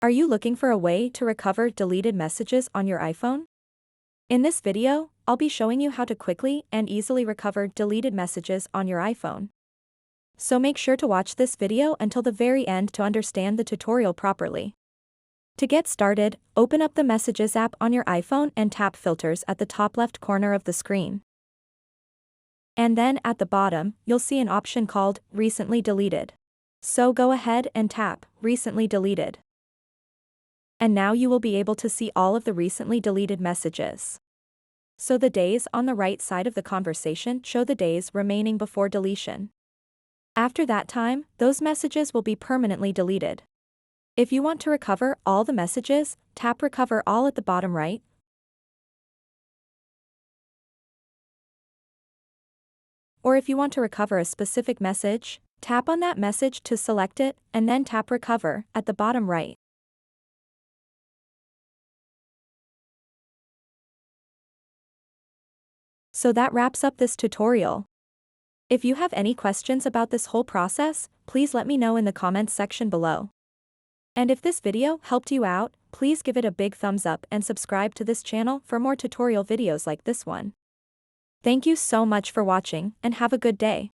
Are you looking for a way to recover deleted messages on your iPhone? In this video, I'll be showing you how to quickly and easily recover deleted messages on your iPhone. So make sure to watch this video until the very end to understand the tutorial properly. To get started, open up the Messages app on your iPhone and tap Filters at the top left corner of the screen. And then at the bottom, you'll see an option called Recently Deleted. So go ahead and tap Recently Deleted. And now you will be able to see all of the recently deleted messages. So the days on the right side of the conversation show the days remaining before deletion. After that time, those messages will be permanently deleted. If you want to recover all the messages, tap Recover All at the bottom right. Or if you want to recover a specific message, tap on that message to select it, and then tap Recover at the bottom right. So that wraps up this tutorial. If you have any questions about this whole process, please let me know in the comments section below. And if this video helped you out, please give it a big thumbs up and subscribe to this channel for more tutorial videos like this one. Thank you so much for watching and have a good day.